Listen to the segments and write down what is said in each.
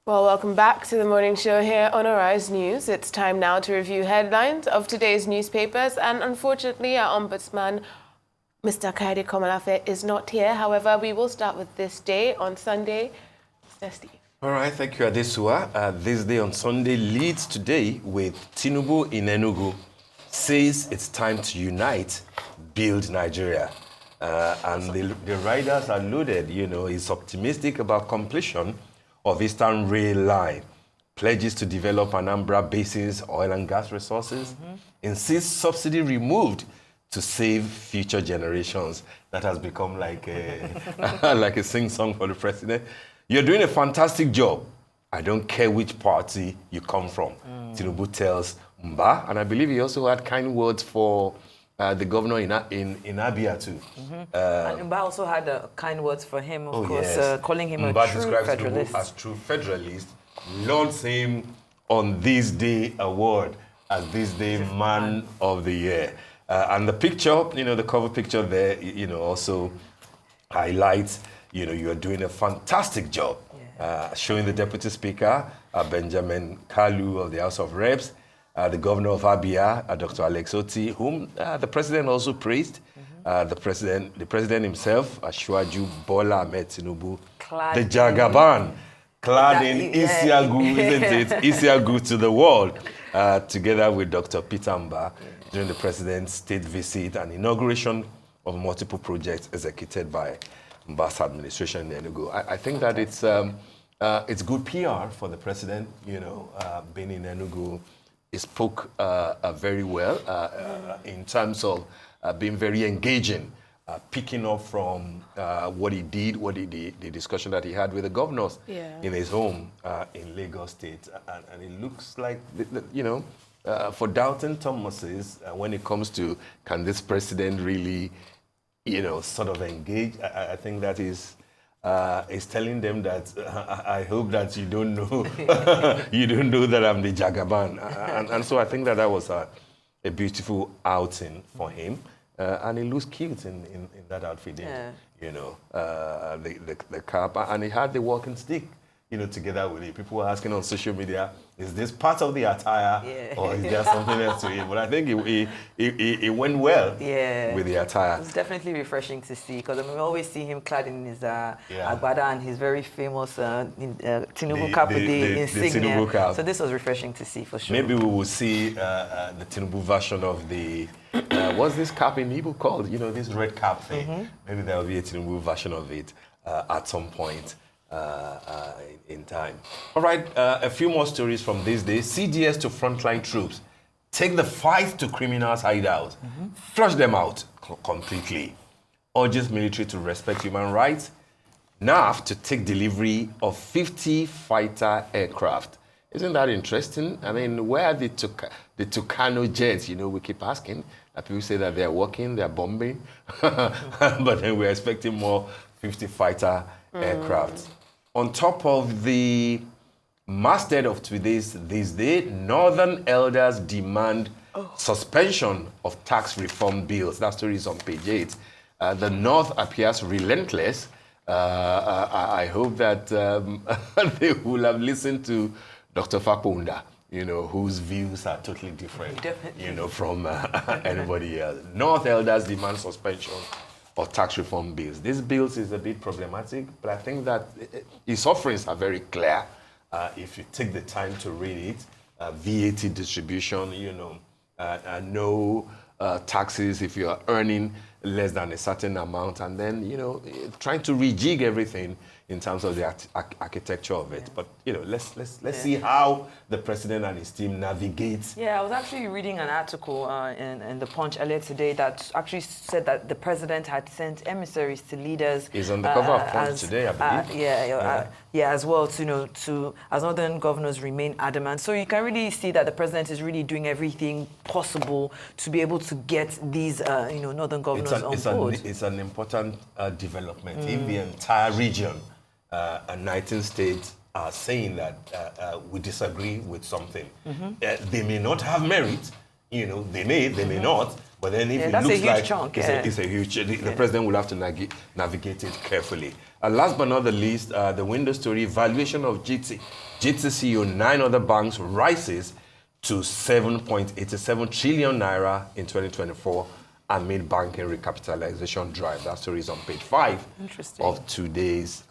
Well, welcome back to the morning show here on Arise News. It's time now to review headlines of today's newspapers, and unfortunately our ombudsman, Mr. Kaide Komalafe, is not here. However, we will start with this day on Sunday. Mr. Steve. All right, thank you, Adesua. This day on Sunday leads today with Tinubu in Enugu, says it's time to unite, build Nigeria. And the riders are loaded, he's optimistic about completion of Eastern Rail Line, pledges to develop Anambra Basin's oil and gas resources, insists subsidy removed to save future generations. That has become like a, like a sing-song for the president. You're doing a fantastic job. I don't care which party you come from. Tinubu tells Mba, and I believe he also had kind words for the governor in Abia too. And Mba also had kind words for him, of course, yes. Calling him Mba a true federalist. Tinubu as true federalist, launds him on this day award as this day man of the year. And the picture, the cover picture there, also highlights, you're doing a fantastic job. Showing the Deputy Speaker, Benjamin Kalu of the House of Reps, the Governor of Abia, Dr. Alex Oti, whom the President also praised. The President himself, Ashwaju Bola Ahmed Tinubu, the Jagaban, clad in Isiagu, isn't it? Isiagu to the world, together with Dr. Peter Mba, during the President's state visit and inauguration of multiple projects executed by Mba's administration in Enugu. I think that it's good PR for the President, being in Enugu. He spoke very well in terms of being very engaging, picking up from what he did, the discussion that he had with the governors in his home in Lagos State. And it looks like, for Doubting Thomases, when it comes to can this president really, sort of engage, I think that is telling them that I hope that you don't know you don't know that I'm the Jagaban. And so I think that was a beautiful outing for him. And he looks cute in that outfit, the cap. And he had the walking stick, together with it. People were asking on social media, is this part of the attire or is there something else to it? But I think it went well with the attire. It's definitely refreshing to see, because we always see him clad in his agbada and his very famous Tinubu cap with the insignia. Tinubu cap. So this was refreshing to see for sure. Maybe we will see the Tinubu version of the, what's this cap in Igbo called? This red cap thing. Maybe there will be a Tinubu version of it at some point. In time. All right, a few more stories from this day. CDS to frontline troops. Take the fight to criminals' hideouts. Flush them out completely. Urges military to respect human rights. NAF to take delivery of 50 fighter aircraft. Isn't that interesting? I mean, where are the Tucano jets? We keep asking. People say that they're working, they're bombing. But then we're expecting more 50 fighter aircraft. On top of the masthead of this day, Northern elders demand suspension of tax reform bills. That story is on page 8. The North appears relentless. I hope that they will have listened to Dr. Fakunda, whose views are totally different, from anybody else. North elders demand suspension or tax reform bills. These bills is a bit problematic, but I think that its offerings are very clear. If you take the time to read it, VAT distribution, no taxes if you are earning less than a certain amount, and then, trying to rejig everything in terms of the architecture of it. But, let's see how the president and his team navigate. I was actually reading an article in The Punch earlier today that actually said that the president had sent emissaries to leaders. He's on the cover of Punch today, I believe. As well, as northern governors remain adamant. So you can really see that the president is really doing everything possible to be able to get these, northern governors on board. It's an important development. If the entire region and 19 states are saying that we disagree with something, they may not have merit you know, they may not. But then if it that's looks a huge like chunk, it's a huge, the president will have to navigate it carefully. Last but not the least, the window story, valuation of GTCO, 9 other banks rises to 7.87 trillion naira in 2024 amid banking recapitalization drive. That story is on page 5 of today's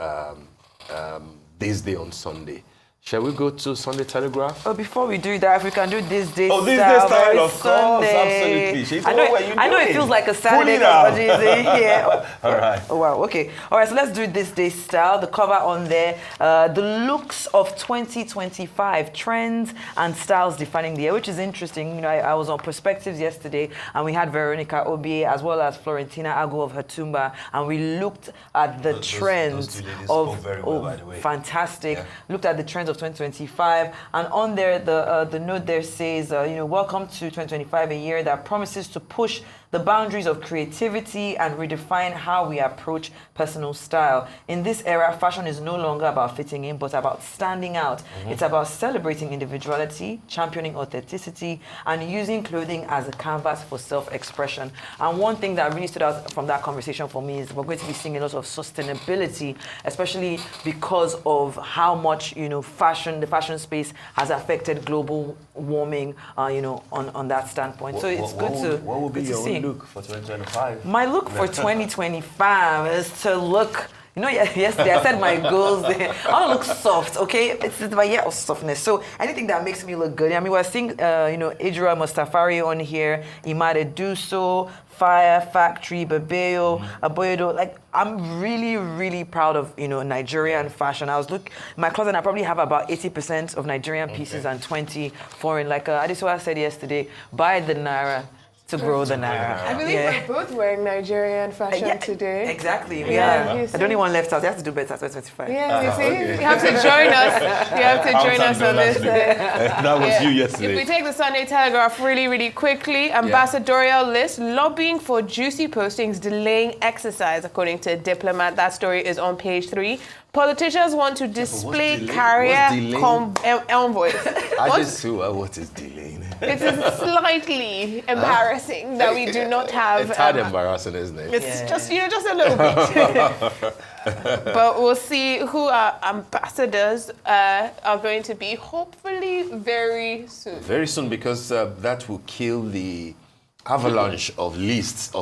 This Day on Sunday. Shall we go to Sunday Telegraph? Oh, before we do that, if we can do this day Oh, this style, day style, of Sunday. course, absolutely. I know it feels like a Saturday. Yeah. All right. Oh, wow, okay. All right, so let's do this day style. The cover on there, the looks of 2025, trends and styles defining the year, which is interesting. You know, I was on Perspectives yesterday, and we had Veronica Obie as well as Florentina Agu of Hatumba, and we looked at the trends of very well, by the way. Fantastic. Yeah. Looked at the trends of 2025, and on there the note there says, you know, welcome to 2025, a year that promises to push the boundaries of creativity and redefine how we approach personal style. In this era, fashion is no longer about fitting in, but about standing out. It's about celebrating individuality, championing authenticity, and using clothing as a canvas for self-expression. And one thing that really stood out from that conversation for me is we're going to be seeing a lot of sustainability, especially because of how much, you know, the fashion space has affected global warming, you know, on that standpoint. So it's good to What will be your see. look for 2025? My look for 2025 is to look, you know, yesterday I said my goals there. I want to look soft, okay? It's my year of softness. So anything that makes me look good. I mean, we're seeing, you know, Idra Mustafari on here, Imade Duso, Fire Factory, Babeo, Aboyedo. Like, I'm really, really proud of, you know, Nigerian fashion. I was in my closet, I probably have about 80% of Nigerian pieces and 20 foreign. Like Adesua said yesterday, buy the Naira to grow the Naira. I believe we're both wearing Nigerian fashion today. Exactly, we Yeah, are. The only one left out. You have to do better 2025. Yeah, you see? You have to join us. You have to join us on this. That was you yesterday. If we take the Sunday Telegraph really, really quickly, Ambassadorial list, lobbying for juicy postings, delaying exercise, according to a diplomat. That story is on page 3. Politicians want to display career envoys. I just see what is delaying. It is slightly embarrassing that we do not have. It's hard embarrassing, isn't it? It's just, you know, just a little bit. But we'll see who our ambassadors are going to be, hopefully very soon. Very soon, because that will kill the avalanche of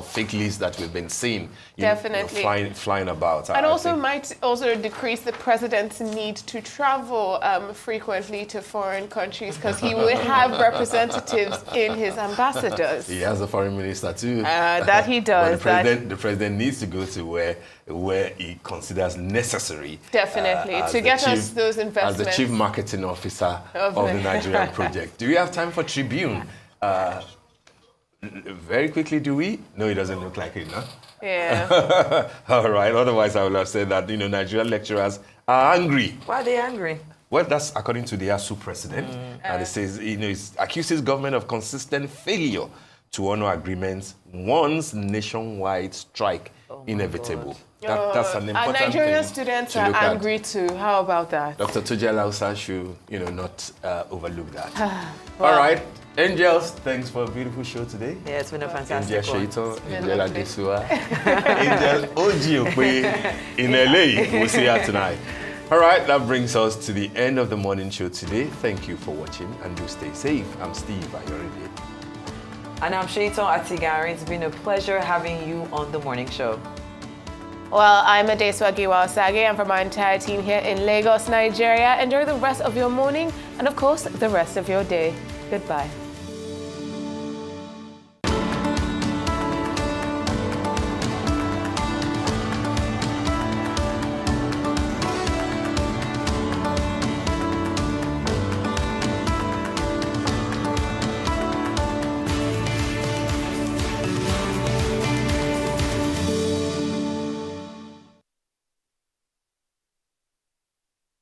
fake lists that we've been seeing. Definitely. Flying about. And also might also decrease the president's need to travel frequently to foreign countries, because he will have representatives in his ambassadors. He has a foreign minister too. That he does. The president needs to go to where he considers necessary. Definitely, to get us those investments. As the chief marketing officer of the Nigerian project. Do we have time for Tribune? Very quickly, do we? No, it doesn't look like it, no? Yeah. All right. Otherwise, I would have said that, you know, Nigerian lecturers are angry. Why are they angry? Well, that's according to the ASU president. And it says, you know, it accuses government of consistent failure to honor agreements once nationwide strike inevitable. That's an important thing. Nigerian students are angry too. How about that? Dr. Tuja Lausa should, you know, not overlook that. All right. Angels, thanks for a beautiful show today. Yeah, it's been a fantastic one. Angel Sheito, Angel Adesua, Angel Ojiokwe in LA. We'll see you tonight. All right, that brings us to the end of the morning show today. Thank you for watching, and do stay safe. I'm Steve Ayoride. And I'm Shaiton Atigari. It's been a pleasure having you on the morning show. Well, I'm Adesua Giwa-Sage, and from our entire team here in Lagos, Nigeria, enjoy the rest of your morning and, of course, the rest of your day. Goodbye.